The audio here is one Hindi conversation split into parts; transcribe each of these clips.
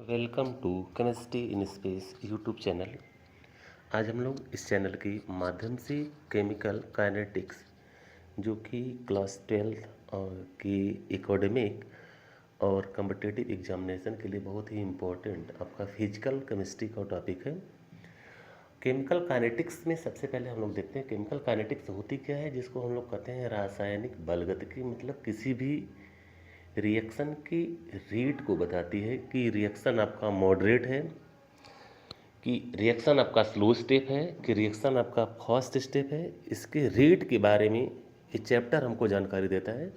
Welcome to chemistry in space YouTube channel. आज हम लोग इस चैनल के माध्यम से केमिकल काइनेटिक्स जो कि क्लास 12 की एकेडमिक और कॉम्पिटिटिव एग्जामिनेशन के लिए बहुत ही इम्पोर्टेंट आपका फिजिकल केमिस्ट्री का टॉपिक है। केमिकल काइनेटिक्स में सबसे पहले हम लोग देखते हैं केमिकल काइनेटिक्स होती क्या है, जिसको हम लोग कहते हैं रासायनिक बलगतिकी। मतलब किसी भी रिएक्शन की रेट को बताती है कि रिएक्शन आपका मॉडरेट है, कि रिएक्शन आपका स्लो स्टेप है, कि रिएक्शन आपका फास्ट स्टेप है। इसके रेट के बारे में ये चैप्टर हमको जानकारी देता है।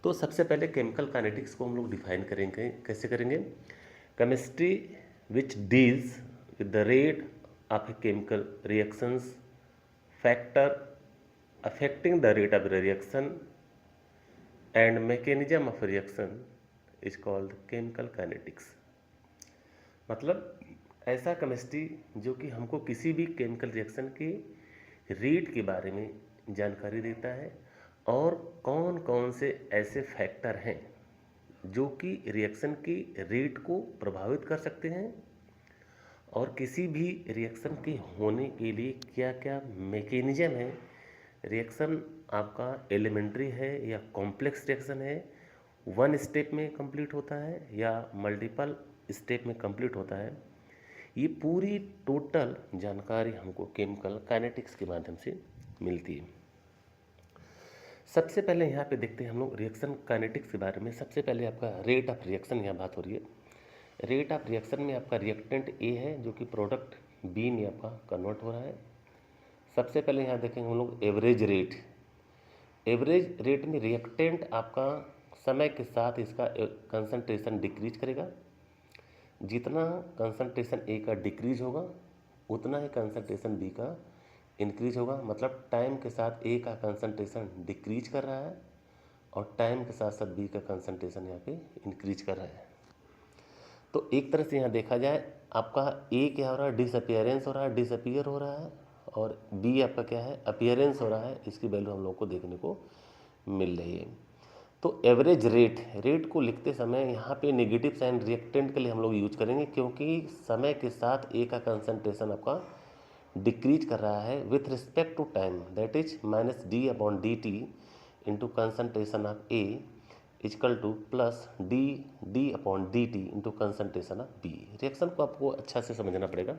तो सबसे पहले केमिकल काइनेटिक्स को हम लोग डिफाइन करेंगे। कैसे करेंगे? Chemistry which deals with the rate of A chemical reactions factor affecting the rate of reaction and mechanism of reaction is called chemical kinetics. मतलब ऐसा केमिस्ट्री जो कि हमको किसी भी केमिकल रिएक्शन के रेट के बारे में जानकारी देता है और कौन कौन से ऐसे फैक्टर हैं जो कि रिएक्शन की रेट को प्रभावित कर सकते हैं और किसी भी रिएक्शन के होने के लिए क्या क्या मैकेनिज्म है। रिएक्शन आपका एलिमेंट्री है या कॉम्प्लेक्स रिएक्शन है, वन स्टेप में कंप्लीट होता है या मल्टीपल स्टेप में कंप्लीट होता है। ये पूरी टोटल जानकारी हमको केमिकल काइनेटिक्स के माध्यम से मिलती है। सबसे पहले यहाँ पे देखते हैं हम लोग रिएक्शन काइनेटिक्स के बारे में। सबसे पहले आपका रेट ऑफ रिएक्शन यहाँ बात हो रही है। रेट ऑफ रिएक्शन में आपका रिएक्टेंट ए है जो कि प्रोडक्ट बी में आपका कन्वर्ट हो रहा है। सबसे पहले यहाँ देखेंगे हम लोग एवरेज रेट। एवरेज रेट में रिएक्टेंट आपका समय के साथ इसका कंसंट्रेशन डिक्रीज करेगा। जितना कंसंट्रेशन ए का डिक्रीज होगा उतना ही कंसंट्रेशन बी का इंक्रीज होगा। मतलब टाइम के साथ ए का कंसंट्रेशन डिक्रीज कर रहा है और टाइम के साथ साथ बी का कंसंट्रेशन यहाँ पे इंक्रीज कर रहा है। तो एक तरह से यहाँ देखा जाए आपका ए क्या हो रहा है, डिसअपियरेंस हो रहा है, डिसअपियर हो रहा है, और बी आपका क्या है, अपियरेंस हो रहा है। इसकी वैल्यू हम लोग को देखने को मिल रही है। तो एवरेज रेट को लिखते समय यहाँ पे नेगेटिव साइन रिएक्टेंट के लिए हम लोग यूज करेंगे, क्योंकि समय के साथ ए का कंसंट्रेशन आपका डिक्रीज कर रहा है with respect to time, that is minus d upon d t into concentration of A equal to plus d upon d t into concentration of B. Reaction को आपको अच्छा से समझना पड़ेगा।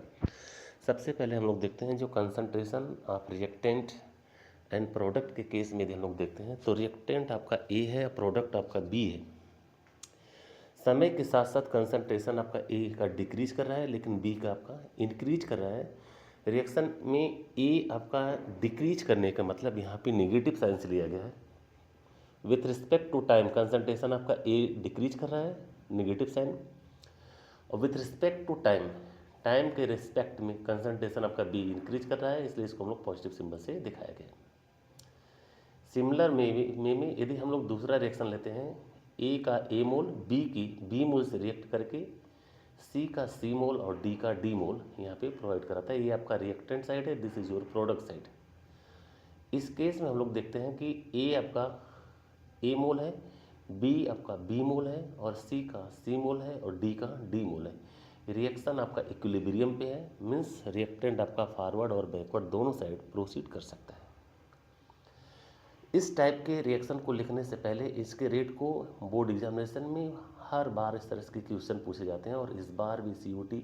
सबसे पहले हम लोग देखते हैं जो concentration of reactant and product के केस में यदि हम लोग देखते हैं तो रिएक्टेंट आपका ए है, प्रोडक्ट आपका बी है। समय के साथ साथ कंसंट्रेशन आपका ए का डिक्रीज कर रहा है लेकिन बी का आपका इंक्रीज कर रहा है। रिएक्शन में ए आपका डिक्रीज करने का मतलब यहाँ पे नेगेटिव साइन से लिया गया है। With respect to time concentration आपका ए डिक्रीज कर रहा है, नेगेटिव साइन, और विथ रिस्पेक्ट टू टाइम के रिस्पेक्ट में कंसंट्रेशन आपका बी इंक्रीज कर रहा है, इसलिए इसको हम लोग पॉजिटिव सिंबल से दिखाया गया। सिमिलर में यदि हम लोग दूसरा रिएक्शन लेते हैं, ए का ए मोल बी की बी मोल से रिएक्ट करके सी का सी मोल और डी का डी मोल यहाँ पे प्रोवाइड कराता है। ये आपका रिएक्टेंट साइड है, this is your product side. इस केस में हम लोग देखते हैं कि ए आपका ए मोल है, बी आपका बी मोल है, और सी का सी मोल है, और डी का डी मोल है। रिएक्शन आपका इक्विलिब्रियम पे है, मीन्स रिएक्टेंट आपका फॉरवर्ड और बैकवर्ड दोनों साइड प्रोसीड कर सकता है। इस टाइप के रिएक्शन को लिखने से पहले इसके रेट को बोर्ड एग्जामिनेशन में हर बार इस तरह के क्वेश्चन पूछे जाते हैं, और इस बार भी COT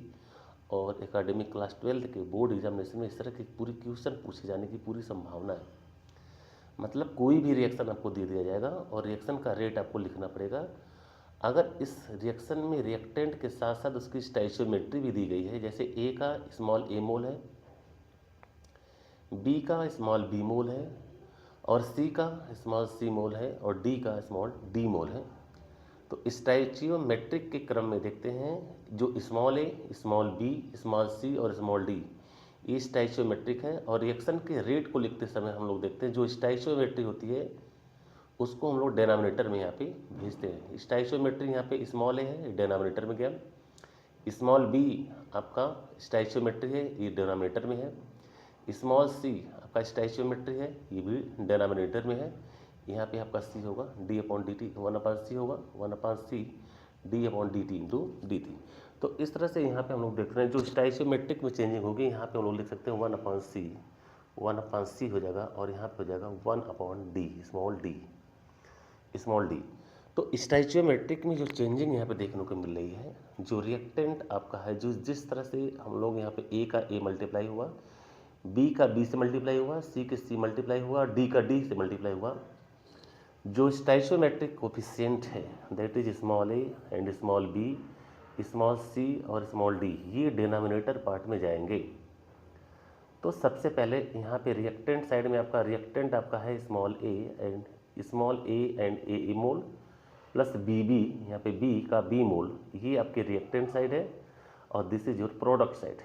और एकेडमिक क्लास 12 के बोर्ड एग्जामिनेशन में इस तरह के पूरे क्वेश्चन पूछे जाने की पूरी संभावना है। मतलब कोई भी रिएक्शन आपको दे दिया जाएगा और रिएक्शन का रेट आपको लिखना पड़ेगा। अगर इस रिएक्शन में रिएक्टेंट के साथ साथ उसकी स्टोइचियोमेट्री भी दी गई है, जैसे ए का स्मॉल ए मोल है, बी का स्मॉल बी मोल है, और सी का स्मॉल सी मोल है, और डी का स्मॉल डी मोल है, तो स्टोइचियोमेट्रिक के क्रम में देखते हैं जो स्मॉल ए, स्मॉल बी, स्मॉल सी और स्मॉल डी ये स्टोइचियोमेट्रिक है। और रिएक्शन के रेट को लिखते समय हम लोग देखते हैं जो स्टोइचियोमेट्री होती है उसको हम लोग डेनोमिनेटर में यहाँ पे भेजते हैं। स्टोइचियोमेट्री यहाँ पे स्मॉल ए है, डेनोमिनेटर में गया। स्मॉल बी आपका स्टोइचियोमेट्री है, ये डेनोमिनेटर में है। स्मॉल सी आपका स्टोइचियोमेट्री है, ये भी डेनोमिनेटर में है। यहाँ पे आपका सी होगा D upon d T, 1/c होगा, 1/c D upon d t into D T. तो इस तरह से यहाँ पे हम लोग देख रहे हैं जो स्टाइशियोमेट्रिक में चेंजिंग होगी, यहाँ पे हम लोग लिख सकते हैं 1/c, 1/c हो जाएगा, और यहाँ पे हो जाएगा 1/d, स्मॉल डी। तो स्टाइचियोमेट्रिक में जो चेंजिंग यहाँ पे देखने को मिल रही है, जो रिएक्टेंट आपका है, जो जिस तरह से हम लोग यहाँ पे ए का ए मल्टीप्लाई हुआ, बी का बी से मल्टीप्लाई हुआ, सी के सी मल्टीप्लाई हुआ, डी का डी से मल्टीप्लाई हुआ, जो स्टाइचियोमेट्रिक कोफिशिएंट है that is small A and small B, small C और स्मॉल डी, ये डिनोमिनेटर पार्ट में जाएंगे। तो सबसे पहले यहाँ पे रिएक्टेंट साइड में आपका रिएक्टेंट आपका है small A and A mole plus B B, यहाँ पे बी का बी मोल, ये आपके रिएक्टेंट साइड है, और this is your product side.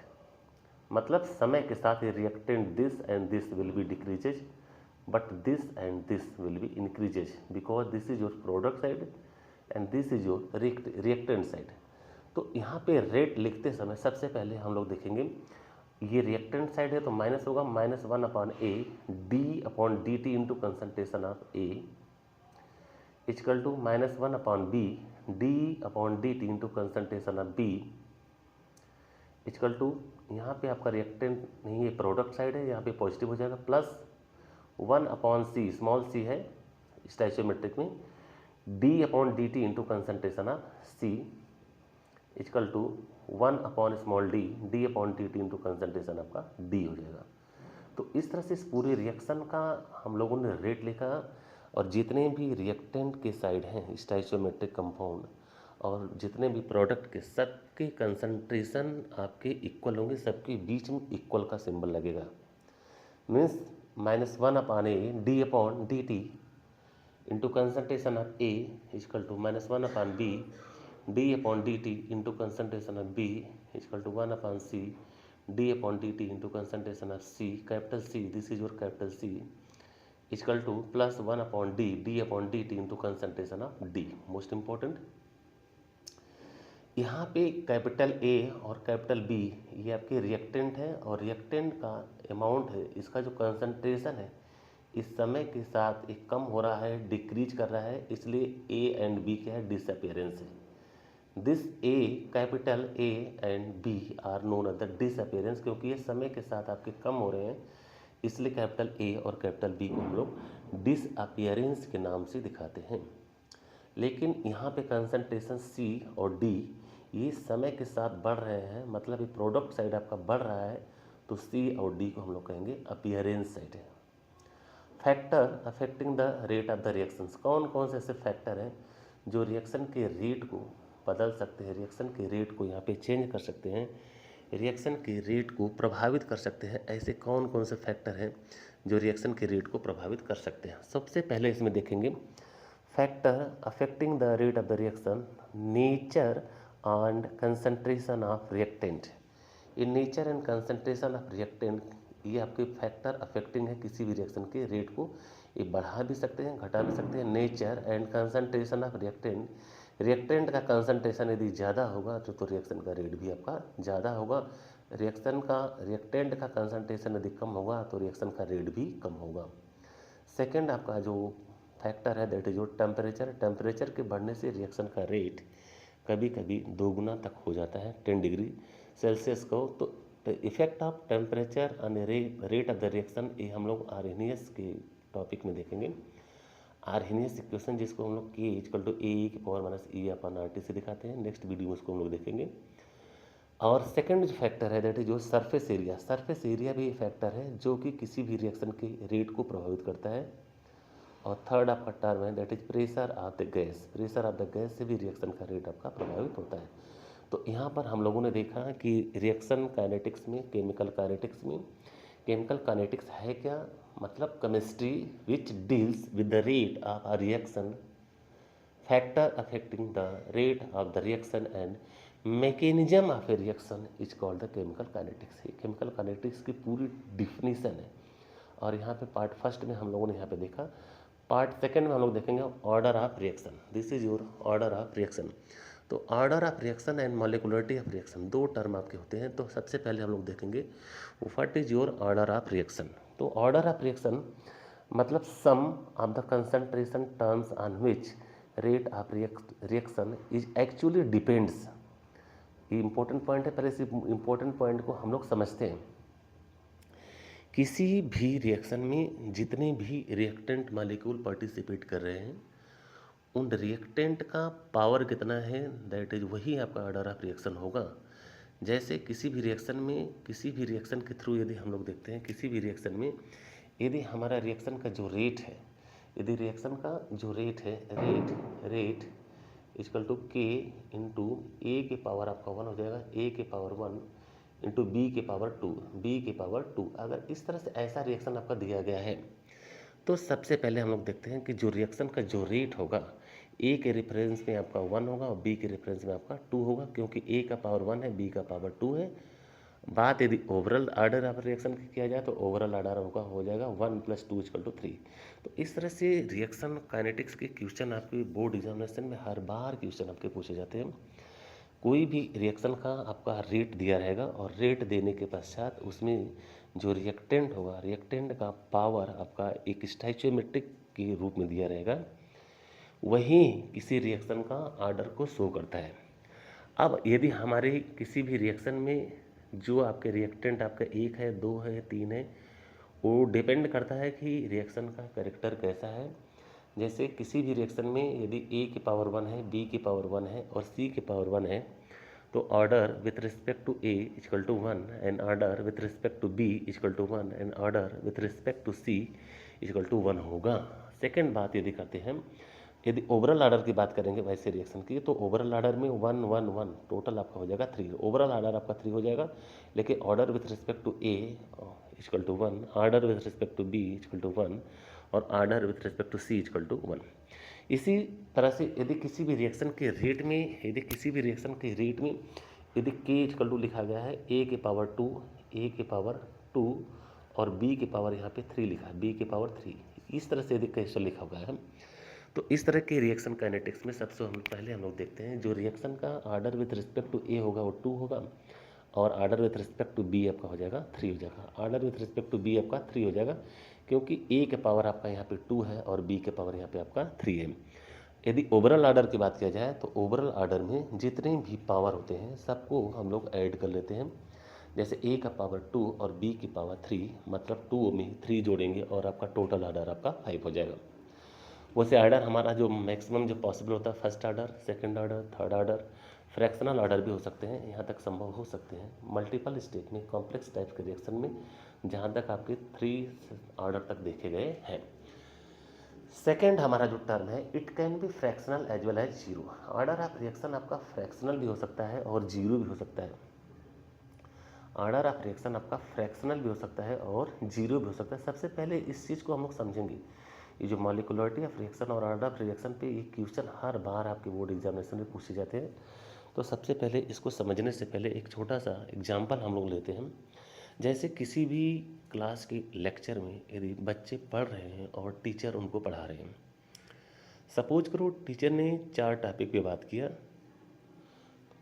मतलब समय के साथ ये reactant this and this will be decreases, but this and this will be increases, because this is your product side and this is your reactant side. तो यहाँ पे रेट लिखते समय सबसे पहले हम लोग देखेंगे, ये रिएक्टेंट साइड है तो माइनस होगा, -1/a d/dt into concentration of A equal to -1/b d/dt into concentration of B equal to, यहाँ पे आपका रिएक्टेंट नहीं है, प्रोडक्ट साइड है, यहाँ पे पॉजिटिव हो जाएगा, प्लस 1/c, स्मॉल सी है स्टाइचियोमेट्रिक में, d/dt into concentration of C equal to 1/स्मॉल डी d/dt इंटू कंसंट्रेशन आपका डी हो जाएगा। तो इस तरह से इस पूरे रिएक्शन का हम लोगों ने रेट लिखा, और जितने भी रिएक्टेंट के साइड हैं स्टाइचियोमेट्रिक कंपाउंड और जितने भी प्रोडक्ट के, सबके कंसंट्रेशन आपके इक्वल होंगे, सबके बीच में इक्वल का सिंबल लगेगा। Means -1/a d/dt into concentration of A equal to -1/b d/dt into concentration of b equal to 1/c d/dt into concentration of c, capital C, this is your capital C equal to plus 1/d d/dt into concentration of d। Most important, यहाँ पे कैपिटल A और कैपिटल B ये आपके रिएक्टेंट है, और रिएक्टेंट का अमाउंट है, इसका जो कंसंट्रेशन है इस समय के साथ एक कम हो रहा है, डिक्रीज कर रहा है, इसलिए A एंड B क्या है, डिसअपियरेंस है। This A, capital A and B are known as the disappearance, क्योंकि ये समय के साथ आपके कम हो रहे हैं, इसलिए कैपिटल A और कैपिटल B को हम लोग डिसअपियरेंस के नाम से दिखाते हैं। लेकिन यहाँ पे कंसंट्रेशन C और D ये समय के साथ बढ़ रहे हैं, मतलब ये प्रोडक्ट साइड आपका बढ़ रहा है, तो C और D को हम लोग कहेंगे अपीयरेंस साइड है। Factor affecting the rate of the reactions, कौन कौन से ऐसे फैक्टर हैं जो रिएक्शन के रेट को बदल सकते हैं, रिएक्शन के रेट को यहाँ पे चेंज कर सकते हैं, रिएक्शन के रेट को प्रभावित कर सकते हैं, ऐसे कौन कौन से फैक्टर हैं जो रिएक्शन के रेट को प्रभावित कर सकते हैं। सबसे पहले इसमें देखेंगे factor affecting the rate of the reaction, nature and concentration of reactant. In nature and concentration of reactant ये आपके फैक्टर अफेक्टिंग है किसी भी रिएक्शन के रेट को, ये बढ़ा भी सकते हैं, घटा भी सकते हैं। Nature and concentration of reactant, reactant का कंसंट्रेशन यदि ज़्यादा होगा तो रिएक्शन का रेट भी आपका ज़्यादा होगा, रिएक्टेंट का कंसंट्रेशन यदि कम होगा तो रिएक्शन का रेट भी कम होगा। सेकेंड आपका जो फैक्टर है that is your temperature, temperature के बढ़ने से रिएक्शन का रेट कभी कभी 2 गुना तक हो जाता है 10 डिग्री सेल्सियस को। तो effect of temperature on rate of the reaction, ये हम लोग आर्हेनियस के टॉपिक में देखेंगे। आर्हेनियस इक्वेशन जिसको हम लोग K इक्वल टू A⁻⁻⁸ से दिखाते हैं, नेक्स्ट वीडियो में उसको हम लोग देखेंगे। और सेकंड जो फैक्टर है दैट इज जो सरफेस एरिया, सरफेस एरिया भी फैक्टर है जो कि किसी भी रिएक्शन के रेट को प्रभावित करता है। और थर्ड आपका टर्म है that is pressure of the gas, pressure of the gas से भी रिएक्शन का रेट आपका प्रभावित होता है। तो यहाँ पर हम लोगों ने देखा कि रिएक्शन काइनेटिक्स में, केमिकल काइनेटिक्स में, केमिकल काइनेटिक्स है क्या, मतलब chemistry which deals with the rate of a reaction, factor affecting the rate of the reaction and mechanism of A reaction is called the chemical kinetics. ये केमिकल काइनेटिक्स की पूरी डिफिनीसन है। और यहाँ पे पार्ट फर्स्ट में हम लोगों ने यहाँ पे देखा, पार्ट सेकंड में हम लोग देखेंगे order of reaction, this is your order of reaction. तो order of reaction and molecularity of reaction, दो टर्म आपके होते हैं। तो सबसे पहले हम लोग देखेंगे what is your order of reaction. तो ऑर्डर ऑफ रिएक्शन मतलब sum of the concentration terms on which rate of reaction is actually depends. ये इम्पोर्टेंट पॉइंट है, पहले इस इम्पोर्टेंट पॉइंट को हम लोग समझते हैं। किसी भी रिएक्शन में जितने भी रिएक्टेंट मॉलिक्यूल पार्टिसिपेट कर रहे हैं, उन रिएक्टेंट का पावर कितना है, दैट इज वही आपका ऑर्डर ऑफ रिएक्शन होगा। जैसे किसी भी रिएक्शन के थ्रू यदि हम लोग देखते हैं, किसी भी रिएक्शन में यदि हमारा रिएक्शन का जो रेट है, यदि रिएक्शन का जो रेट है, रेट इक्वल टू के इंटू ए के पावर आपका 1 हो जाएगा, ए के पावर 1 इंटू बी के पावर 2, अगर इस तरह से ऐसा रिएक्शन आपका दिया गया है, तो सबसे पहले हम लोग देखते हैं कि जो रिएक्शन का जो रेट होगा, ए के रेफरेंस में आपका 1 होगा और बी के रेफरेंस में आपका 2 होगा, क्योंकि ए का पावर 1 है, बी का पावर 2 है। बात यदि ओवरऑल आर्डर ऑफ रिएक्शन की किया जाए तो ओवरऑल आर्डर होगा हो जाएगा 1 + 2 = 3। तो इस तरह से रिएक्शन काइनेटिक्स के क्वेश्चन आपके बोर्ड एग्जामिनेशन में हर बार क्वेश्चन आपके पूछे जाते हैं। कोई भी रिएक्शन का आपका रेट दिया रहेगा और रेट देने के पश्चात उसमें जो रिएक्टेंट होगा, रिएक्टेंट का पावर आपका एक स्टोइचियोमेट्रिक के रूप में दिया रहेगा, वही किसी रिएक्शन का आर्डर को शो करता है। अब यदि हमारे किसी भी रिएक्शन में जो आपके रिएक्टेंट आपका 1 है, 2 है, 3 है, वो डिपेंड करता है कि रिएक्शन का कैरेक्टर कैसा है। जैसे किसी भी रिएक्शन में यदि ए की पावर 1 है, बी की पावर 1 है और सी की पावर 1 है, तो order with respect to A equal to 1 and order with respect to B equal to 1 and order with respect to C equal to 1 होगा। सेकेंड बात यदि करते हैं, यदि ओवरऑल आर्डर की बात करेंगे वैसे रिएक्शन की, तो ओवरऑल आर्डर में 1 1 1 टोटल आपका हो जाएगा 3। ओवरऑल आर्डर आपका 3 हो जाएगा, लेकिन order with respect to A equal to 1, order with respect to B equal to 1 और order with respect to C equal to 1। इसी तरह से यदि किसी भी रिएक्शन के रेट में, यदि के इक्वल टू लिखा गया है, ए के पावर 2 और बी के पावर यहाँ पे 3 लिखा है, बी के पावर 3, इस तरह से यदि क्वेश्चन लिखा हुआ है, तो इस तरह के रिएक्शन काइनेटिक्स में सबसे पहले हम लोग देखते हैं जो रिएक्शन का order with respect to A होगा वो 2 होगा और order with respect to B आपका हो जाएगा 3 हो जाएगा। Order with respect to B आपका 3 हो जाएगा, क्योंकि ए के पावर आपका यहाँ पे 2 है और बी के पावर यहाँ पे आपका 3 है। यदि ओवरऑल आर्डर की बात किया जाए तो ओवरऑल आर्डर में जितने भी पावर होते हैं सबको हम लोग ऐड कर लेते हैं। जैसे ए का पावर 2 और बी की पावर 3, मतलब 2 में 3 जोड़ेंगे और आपका टोटल आर्डर आपका 5 हो जाएगा। वैसे आर्डर हमारा जो मैक्सिमम जो पॉसिबल होता है, first order, second order, third order, fractional order भी हो सकते हैं, यहाँ तक संभव हो सकते हैं। मल्टीपल स्टेप में, कॉम्प्लेक्स टाइप के रिएक्शन में जहाँ तक आपके 3 आर्डर तक देखे गए हैं। सेकेंड हमारा जो टर्म है, it can be fractional as well as zero. Order of reaction आपका फ्रैक्शनल भी हो सकता है और जीरो भी हो सकता है। ऑर्डर ऑफ रिएक्शन आपका फ्रैक्शनल भी हो सकता है और जीरो भी हो सकता है। सबसे पहले इस चीज़ को हम लोग समझेंगे, ये जो मॉलिक्युलरिटी ऑफ रिएक्शन और ऑर्डर ऑफ रिएक्शन पे ये क्वेश्चन हर बार आपके बोर्ड एग्जामिनेशन में पूछे जाते हैं। तो सबसे पहले इसको समझने से पहले एक छोटा सा एग्जाम्पल हम लोग लेते हैं। जैसे किसी भी क्लास के लेक्चर में यदि बच्चे पढ़ रहे हैं और टीचर उनको पढ़ा रहे हैं, सपोज करो टीचर ने 4 टॉपिक पे बात किया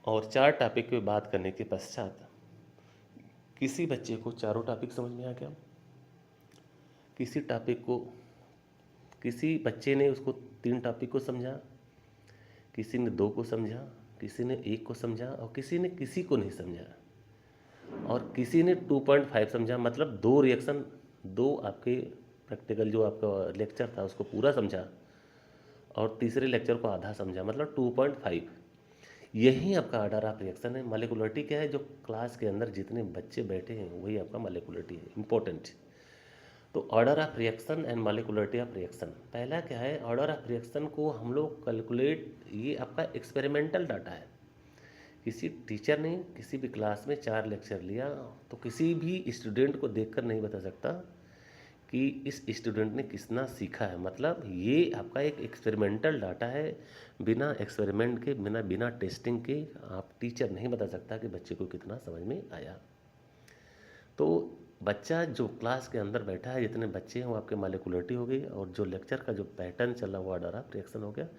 और 4 टॉपिक पे बात करने के पश्चात किसी बच्चे को चारों टॉपिक समझ में आ गया, किसी बच्चे ने उसको 3 टॉपिक को समझा, किसी ने 2 को समझा, किसी ने 1 को समझा और किसी ने किसी को नहीं समझा और किसी ने 2.5 समझा। मतलब 2 रिएक्शन, 2 आपके प्रैक्टिकल जो आपका लेक्चर था उसको पूरा समझा और तीसरे लेक्चर को आधा समझा, मतलब 2.5। यही आपका ऑर्डर ऑफ रिएक्शन है। मॉलिक्युलरिटी क्या है, जो क्लास के अंदर जितने बच्चे बैठे हैं वही आपका मॉलिक्युलरिटी है, इंपॉर्टेंट। तो order of reaction and molecularity of reaction, पहला क्या है, ऑर्डर ऑफ रिएक्शन को हम लोग कैलकुलेट, ये आपका एक्सपेरिमेंटल डाटा है। किसी टीचर ने किसी भी क्लास में 4 लेक्चर लिया तो किसी भी स्टूडेंट को देखकर नहीं बता सकता कि इस स्टूडेंट ने कितना सीखा है। मतलब ये आपका एक एक्सपेरिमेंटल डाटा है, बिना एक्सपेरिमेंट के, बिना टेस्टिंग के आप टीचर नहीं बता सकता कि बच्चे को कितना समझ में आया। तो बच्चा जो क्लास के अंदर बैठा है, जितने बच्चे हैं वो आपके मॉलिक्युलरिटी हो गई और जो लेक्चर का जो पैटर्न चला हुआ ऑर्डर ऑफ रिएक्शन हो गया।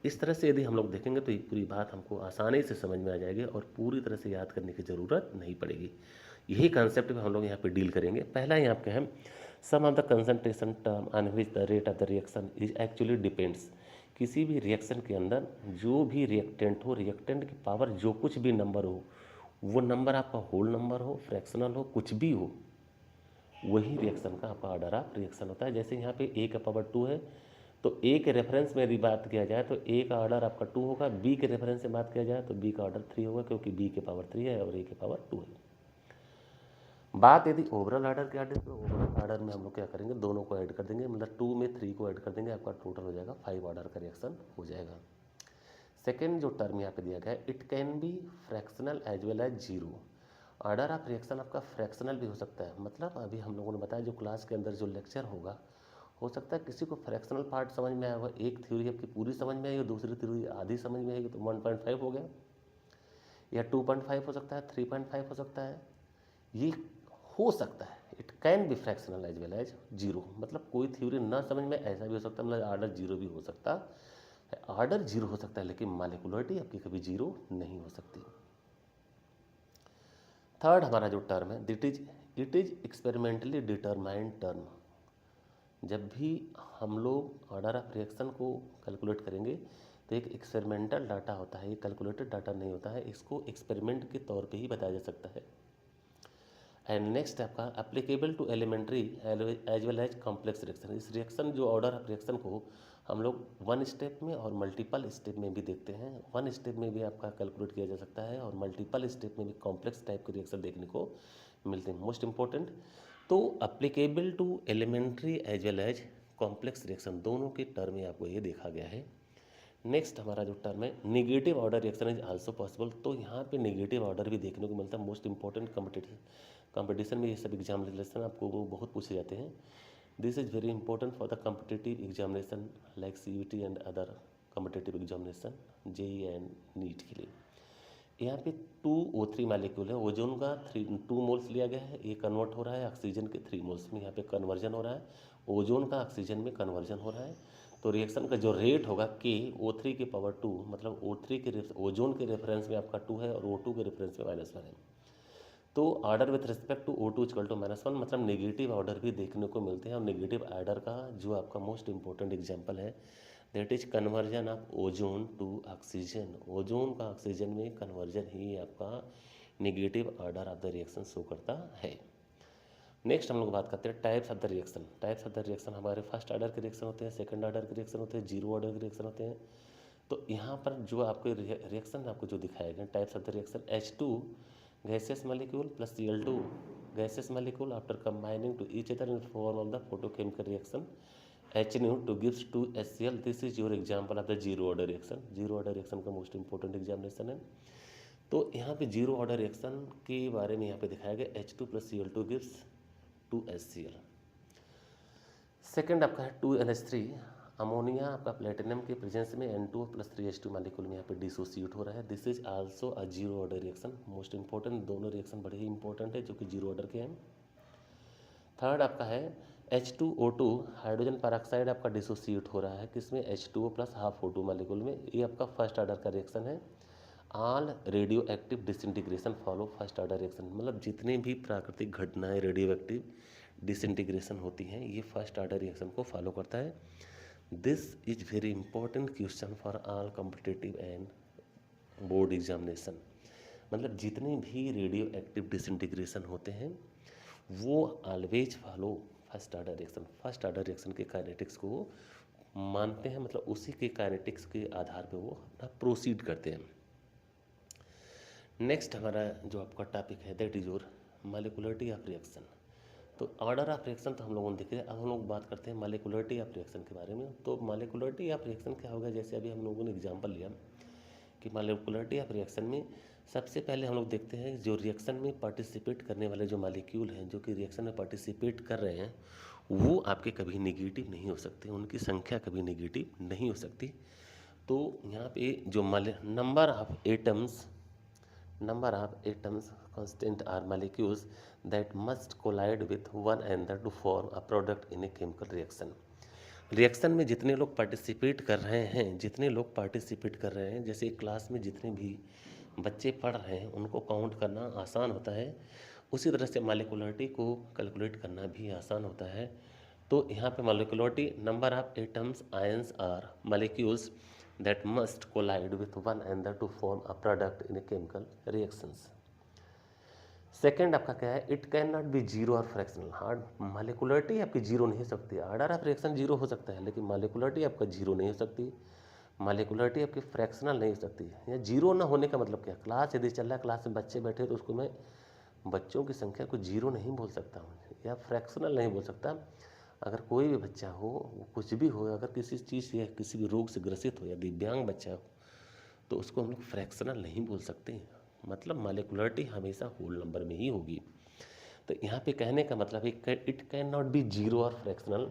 इस तरह से यदि हम लोग देखेंगे तो ये पूरी बात हमको आसानी से समझ में आ जाएगी और पूरी तरह से याद करने की ज़रूरत नहीं पड़ेगी। यही कॉन्सेप्ट में हम लोग यहाँ पे डील करेंगे। पहला यहाँ पे है sum of the concentration term on which the rate of the reaction is actually depends, किसी भी रिएक्शन के अंदर जो भी रिएक्टेंट हो, रिएक्टेंट की पावर जो कुछ भी नंबर हो, वो नंबर आपका होल नंबर हो, फ्रैक्शनल हो, कुछ भी हो, वही रिएक्शन का आपका ऑर्डर ऑफ रिएक्शन होता है। जैसे यहाँ पे ए का पावर 2 है, तो ए के रेफरेंस में यदि बात किया जाए तो ए का ऑर्डर आपका 2 होगा, बी के रेफरेंस से बात किया जाए तो बी का ऑर्डर 3 होगा, क्योंकि बी के पावर 3 है और ए के पावर 2 है। बात यदि ओवरऑल ऑर्डर के ऑर्डर तो ओवरऑल ऑर्डर में हम लोग क्या करेंगे, दोनों को ऐड कर देंगे, मतलब 2 में 3 को ऐड कर देंगे, आपका टोटल हो जाएगा 5 ऑर्डर का रिएक्शन हो जाएगा। सेकेंड जो टर्म यहाँ पे दिया गया है, it can be fractional as well as zero. Order of reaction आपका फ्रैक्शनल भी हो सकता है, मतलब अभी हम लोगों ने बताया जो क्लास के अंदर जो लेक्चर होगा, हो सकता है किसी को फ्रैक्शनल पार्ट समझ में आया होगा, एक थ्योरी आपकी पूरी समझ में आएगी, दूसरी थ्योरी आधी समझ में आएगी, तो 1.5 हो गया, या 2.5 हो सकता है, 3.5 हो सकता है, ये हो सकता है। It can be fractional as well as zero, मतलब कोई थ्योरी ना समझ में ऐसा भी हो सकता है, मतलब ऑर्डर जीरो भी हो सकता है, ऑर्डर जीरो हो सकता है, लेकिन मॉलिक्यूलरिटी आपकी कभी जीरो नहीं हो सकती। थर्ड हमारा जो टर्म है, it is experimentally determined term. जब भी हम लोग ऑर्डर ऑफ रिएक्शन को कैलकुलेट करेंगे तो एक एक्सपेरिमेंटल डाटा होता है, ये कैलकुलेटेड डाटा नहीं होता है, इसको एक्सपेरिमेंट के तौर पे ही बताया जा सकता है। एंड नेक्स्ट आपका applicable to elementary as well as complex reaction. इस रिएक्शन जो ऑर्डर ऑफ रिएक्शन को हम लोग वन स्टेप में और मल्टीपल स्टेप में भी देखते हैं। वन स्टेप में भी आपका कैलकुलेट किया जा सकता है और मल्टीपल स्टेप में भी कॉम्प्लेक्स टाइप के रिएक्शन देखने को मिलते हैं। मोस्ट इंपॉर्टेंट तो applicable to elementary as well as complex reaction, दोनों के टर्म में आपको ये देखा गया है। नेक्स्ट हमारा जो टर्म है, negative order reaction is also possible. तो यहाँ पे निगेटिव ऑर्डर भी देखने को मिलता है। मोस्ट इंपॉर्टेंट कंपटीशन में ये सब एग्जामिनेशन आपको वो बहुत पूछे जाते हैं। This is very important for the competitive examination like CUET and other competitive examination, JEE and NEET के लिए। यहाँ पे 2O3 मालिक्यूल है, ओजोन का 2 मोल्स लिया गया है, ये कन्वर्ट हो रहा है ऑक्सीजन के 3 मोल्स में, यहाँ पे कन्वर्जन हो रहा है, ओजोन का ऑक्सीजन में कन्वर्जन हो रहा है। तो रिएक्शन का जो रेट होगा KO3 के पावर 2, मतलब O3 के ओजोन के रेफरेंस में आपका 2 है और O2 के रेफरेंस में -1 है। तो order with respect to O2 equal to -1, मतलब नेगेटिव ऑर्डर भी देखने को मिलते हैं। और नेगेटिव ऑर्डर का जो आपका मोस्ट इंपॉर्टेंट एग्जांपल है, that is conversion of ozone to oxygen. Ozone का ऑक्सीजन में कन्वर्जन ही आपका negative order of the reaction show करता है। नेक्स्ट हम लोग बात करते हैं types of the reaction. Types of the reaction हमारे फर्स्ट ऑर्डर के रिएक्शन होते हैं, सेकंड ऑर्डर के रिएक्शन होते हैं, जीरो ऑर्डर के रिएक्शन होते हैं। तो यहाँ पर जो आपके रिएक्शन आपको जो दिखाए गए types of the reaction, H2 gaseous molecule plus Cl2 gaseous molecule after combining to each other in form of the photochemical reaction HNO to gives 2HCl. this is your example of the zero order reaction. zero order reaction का most important examination है। तो यहाँ पे जीरो ऑर्डर रिएक्शन के बारे में यहाँ पे दिखाया गया, H2 plus Cl2 gives 2HCl। Second आपका है 2NH3, अमोनिया आपका प्लेटिनम के प्रेजेंस में N2 + 3H2 मालिक्यूल में यहाँ पे डिसोसिएट हो रहा है। This is also a zero order reaction. Most important, दोनों रिएक्शन बड़े ही इंपॉर्टेंट है जो कि जीरो ऑर्डर के हैं। थर्ड आपका है H2O2, हाइड्रोजन पेरोक्साइड आपका डिसोसिएट हो रहा है किसमें, H2O + हाफ O2 मालिक्यूल में। ये आपका फर्स्ट ऑर्डर का रिएक्शन है। All radio active disintegration follow first order reaction, मतलब जितने भी प्राकृतिक घटनाएं रेडियो एक्टिव डिसइंटीग्रेशन होती हैं ये फर्स्ट ऑर्डर रिएक्शन को फॉलो करता है। This is very important question for all competitive and board examination, मतलब जितने भी रेडियो एक्टिव डिसइंटीग्रेशन होते हैं वो always follow first order reaction. First order reaction के काइनेटिक्स को मानते हैं, मतलब उसी के काइनेटिक्स के आधार पे वो अपना प्रोसीड करते हैं। नेक्स्ट हमारा जो आपका टॉपिक है that is your molecularity of reaction. तो ऑर्डर ऑफ रिएक्शन तो हम लोगों ने देखे। अब हम लोग बात करते हैं मॉलिक्यूलरिटी ऑफ रिएक्शन के बारे में। तो मॉलिक्यूलरिटी ऑफ रिएक्शन क्या होगा, जैसे अभी हम लोगों ने एग्जांपल लिया कि मॉलिक्यूलरिटी ऑफ रिएक्शन में सबसे पहले हम लोग देखते हैं जो रिएक्शन में पार्टिसिपेट करने वाले जो मॉलिक्यूल हैं, जो कि रिएक्शन में पार्टिसिपेट कर रहे हैं, वो आपके कभी नेगेटिव नहीं हो सकते, उनकी संख्या कभी नेगेटिव नहीं हो सकती। तो यहाँ पे जो number of atoms constant are molecules that must collide with one another to form a product in a chemical reaction. Reaction में जितने लोग पार्टिसिपेट कर रहे हैं, जैसे क्लास में जितने भी बच्चे पढ़ रहे हैं उनको काउंट करना आसान होता है, उसी तरह से मॉलिक्यूलरिटी को कैलकुलेट करना भी आसान होता है। तो यहाँ पे molecularity, number of atoms ions or molecules that must collide with one another to form a product in a chemical reactions. Second आपका क्या है, it can not be zero और फ्रैक्शनल। हार्ड मॉलिक्युलरिटी आपकी जीरो नहीं हो सकती, ऑर्डर ऑफ रिएक्शन जीरो हो सकता है लेकिन मॉलिक्युलरिटी आपका जीरो नहीं हो सकती, मॉलिक्युलरिटी आपकी फ्रैक्शनल नहीं हो सकती। या जीरो ना होने का मतलब क्या, क्लास यदि चल रहा है, क्लास में बच्चे बैठे तो उसको मैं बच्चों की संख्या को जीरो नहीं बोल सकता हूँ या फ्रैक्शनल नहीं बोल सकता। अगर कोई भी बच्चा हो, वो कुछ भी हो, अगर किसी चीज़ या किसी भी रोग से ग्रसित हो या दिव्यांग बच्चा हो तो उसको हम लोग फ्रैक्शनल नहीं बोल सकते, मतलब मॉलिक्युलरिटी हमेशा होल नंबर में ही होगी। तो यहाँ पे कहने का मतलब है it can not be zero और fractional,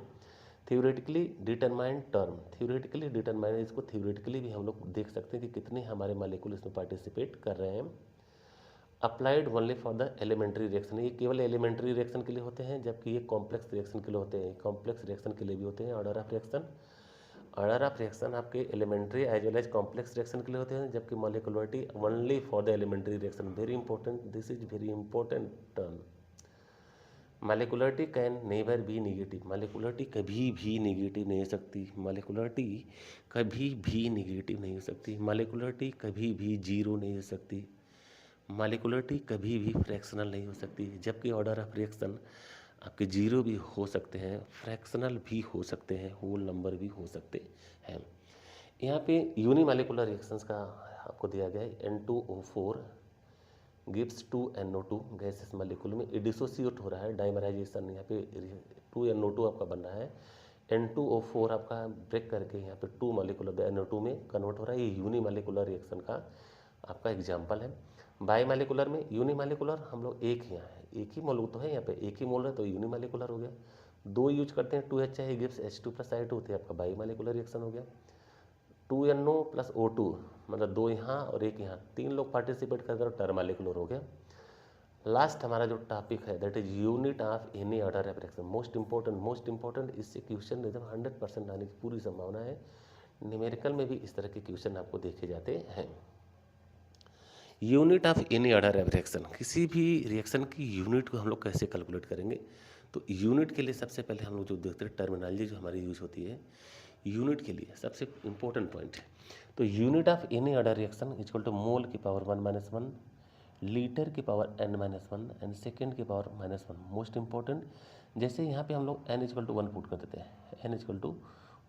theoretically determined term. Theoretically determined, इसको थ्योरेटिकली भी हम लोग देख सकते हैं कि कितने हमारे मॉलिक्यूल इसमें पार्टिसिपेट कर रहे हैं। Applied only for the elementary reaction, ये केवल एलिमेंट्री रिएक्शन के लिए होते हैं, जबकि ये कॉम्प्लेक्स रिएक्शन के लिए होते हैं। कॉम्प्लेक्स रिएक्शन के लिए भी होते हैं order of reaction. Order of reaction आपके elementary as well as complex reaction के लिए होते हैं, जबकि molecularity only for the elementary reaction. Very important, this is very important term. Molecularity can never be negative, molecularity कभी भी निगेटिव नहीं हो सकती, मॉलिक्युलरिटी कभी भी निगेटिव नहीं हो सकती, मॉलिक्युलरिटी कभी भी जीरो नहीं हो सकती, मॉलिक्युलरिटी कभी भी फ्रैक्शनल नहीं हो सकती। जबकि ऑर्डर ऑफ रिएक्शन आपके जीरो भी हो सकते हैं, फ्रैक्शनल भी हो सकते हैं, होल नंबर भी हो सकते हैं। यहाँ पे यूनिमॉलिक्यूलर रिएक्शंस का आपको दिया गया है, N2O4 गिव्स 2NO2 गैस इस मॉलिक्यूल में डिसोसिएट हो रहा है, डाइमराइजेशन यहाँ पे 2NO2 आपका बन रहा है, N2O4 आपका ब्रेक करके यहाँ पे 2 मॉलिक्यूल NO2 में कन्वर्ट हो रहा है। ये यूनिमॉलिक्यूलर रिएक्शन का आपका एग्जाम्पल है। बाईमॉलिक्यूलर में, यूनिमॉलिक्यूलर हम लोग एक ही यहाँ है, एक ही मोल तो है यहाँ पे, एक ही मोल है तो यूनिमॉलिक्यूलर हो गया। दो यूज करते हैं, 2HI गिव्स H2 + I2 होती है, आपका बाईमॉलिक्यूलर रिएक्शन हो गया। 2NO + O2 मतलब दो यहाँ और एक यहाँ, तीन लोग पार्टिसिपेट कर कर टर्मॉलिक्यूलर हो गया। लास्ट हमारा जो टॉपिक है that is unit of any order of reaction, most important. इससे क्वेश्चन एकदम 100% आने की पूरी संभावना है। न्यूमेरिकल में भी इस तरह के क्वेश्चन आपको देखे जाते हैं। Unit of any order of reaction, किसी भी रिएक्शन की यूनिट को हम लोग कैसे कैलकुलेट करेंगे, तो यूनिट के लिए सबसे पहले हम लोग जो देखते हैं टर्मिनोलॉजी जो हमारी यूज होती है यूनिट के लिए, सबसे इंपॉर्टेंट पॉइंट है। तो unit of any order reaction equal to mole की पावर 1 - 1, लीटर की पावर n-1 एंड सेकेंड की पावर -1। मोस्ट इंपॉर्टेंट, जैसे यहाँ पे हम लोग n = 1 पुट कर देते हैं, n =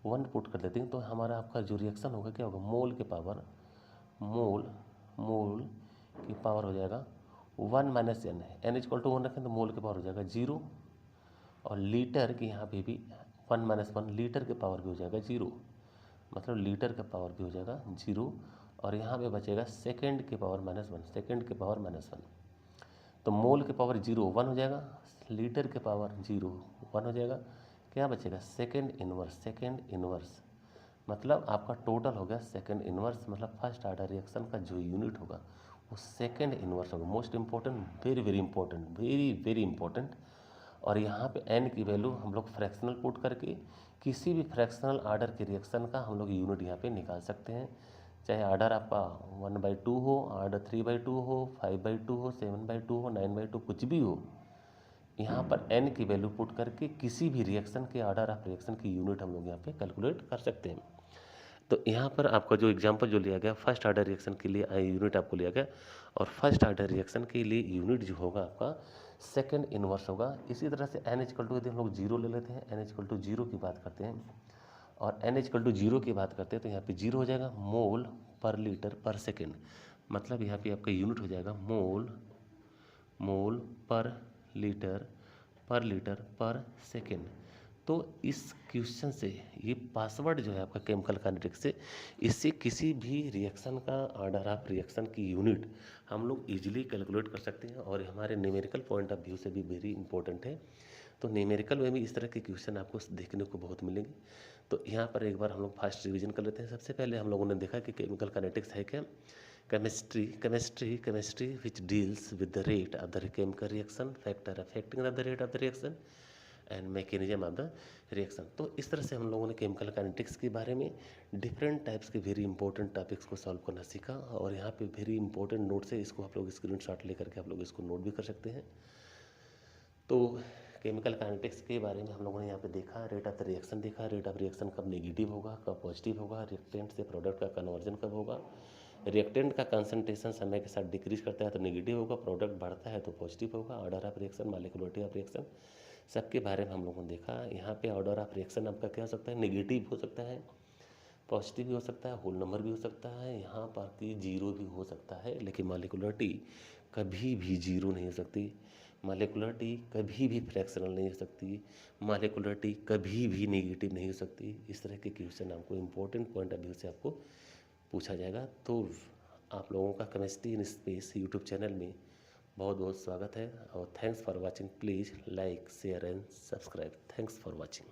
1 पुट कर देते हैं तो हमारा आपका जो रिएक्शन होगा क्या होगा, मोल की पावर मोल की पावर हो जाएगा 1 - n, n = 1 रखें तो मोल की पावर हो जाएगा 0, और लीटर की यहाँ पे भी 1 - 1 लीटर के पावर भी हो जाएगा 0, मतलब लीटर का पावर भी हो जाएगा 0, और यहाँ पे बचेगा सेकेंड के पावर -1, सेकेंड के पावर -1। तो मोल के पावर 0 1 हो जाएगा, लीटर के पावर 0 1 हो जाएगा, क्या बचेगा सेकेंड इनवर्स, मतलब आपका टोटल हो गया सेकेंड इनवर्स, मतलब फर्स्ट ऑर्डर रिएक्शन का जो यूनिट होगा वो सेकेंड इनवर्स होगा। Most important, very important, very important. और यहाँ पे n की वैल्यू हम लोग फ्रैक्शनल पुट करके किसी भी फ्रैक्शनल आर्डर के रिएक्शन का हम लोग यूनिट यहाँ पे निकाल सकते हैं, चाहे आर्डर आपका 1/2 हो, आर्डर 3/2 हो, 5/2 हो, 7/2 हो, 9/2 कुछ भी हो, यहाँ पर n की वैल्यू पुट करके किसी भी रिएक्शन के आर्डर ऑफ रिएक्शन की यूनिट हम लोग यहाँ पे कैलकुलेट कर सकते हैं। तो यहाँ पर आपका जो एग्जांपल जो लिया गया फर्स्ट ऑर्डर रिएक्शन के लिए यूनिट आपको लिया गया, और फर्स्ट ऑर्डर रिएक्शन के लिए यूनिट जो होगा आपका सेकंड इनवर्स होगा। इसी तरह से n = यदि हम लोग 0 ले लेते हैं, n = 0 की बात करते हैं और n = 0 की बात करते हैं तो यहाँ पे 0 हो जाएगा मोल पर लीटर पर सेकेंड, मतलब यहाँ पे आपका यूनिट हो जाएगा मोल पर लीटर पर सेकेंड। तो इस क्वेश्चन से ये पासवर्ड जो है आपका केमिकल काइनेटिक्स से, इससे किसी भी रिएक्शन का ऑर्डर ऑफ रिएक्शन की यूनिट हम लोग इजीली कैलकुलेट कर सकते हैं, और हमारे न्यूमेरिकल पॉइंट ऑफ व्यू से भी वेरी इंपॉर्टेंट है। तो न्यूमेरिकल में भी इस तरह के क्वेश्चन आपको देखने को बहुत मिलेंगे। तो यहाँ पर एक बार हम लोग फास्ट रिवीजन कर लेते हैं। सबसे पहले हम लोगों ने देखा कि केमिकल काइनेटिक्स है क्या, chemistry which deals with the rate of the chemical reaction, factor affecting the rate of the reaction and mechanism of the reaction. तो इस तरह से हम लोगों ने केमिकल काइनेटिक्स के बारे में डिफरेंट टाइप्स के वेरी इंपॉर्टेंट टॉपिक्स को सॉल्व करना सीखा, और यहाँ पे वेरी इंपॉर्टेंट नोट्स है, इसको आप लोग स्क्रीनशॉट लेकर के आप लोग इसको नोट भी कर सकते हैं। तो केमिकल काइनेटिक्स के बारे में हम लोगों ने यहाँ पे देखा, रेट ऑफ द रिएक्शन देखा, रेट ऑफ रिएक्शन कब नेगेटिव होगा, कब पॉजिटिव होगा, रिएक्टेंट से प्रोडक्ट का कन्वर्जन कब होगा, रिएक्टेंट का कंसंट्रेशन समय के साथ डिक्रीज करता है तो नेगेटिव होगा, प्रोडक्ट बढ़ता है तो पॉजिटिव होगा, order of reaction, molecularity of reaction सबके बारे में हम लोगों ने देखा। यहाँ पे ऑर्डर ऑफ रिएक्शन आपका क्या हो सकता है, नेगेटिव हो सकता है, पॉजिटिव भी हो सकता है, होल नंबर भी हो सकता है, यहाँ पर कि जीरो भी हो सकता है, लेकिन मॉलिक्यूलरिटी कभी भी जीरो नहीं हो सकती, मॉलिक्यूलरिटी कभी भी फ्रैक्शनल नहीं हो सकती, मॉलिक्यूलरिटी कभी भी नेगेटिव नहीं हो सकती। इस तरह के क्वेश्चन आपको इम्पोर्टेंट पॉइंट ऑफ व्यू से आपको पूछा जाएगा। तो आप लोगों का chemistry in space YouTube channel में बहुत बहुत स्वागत है और thanks for watching. Please like share and subscribe. Thanks for watching.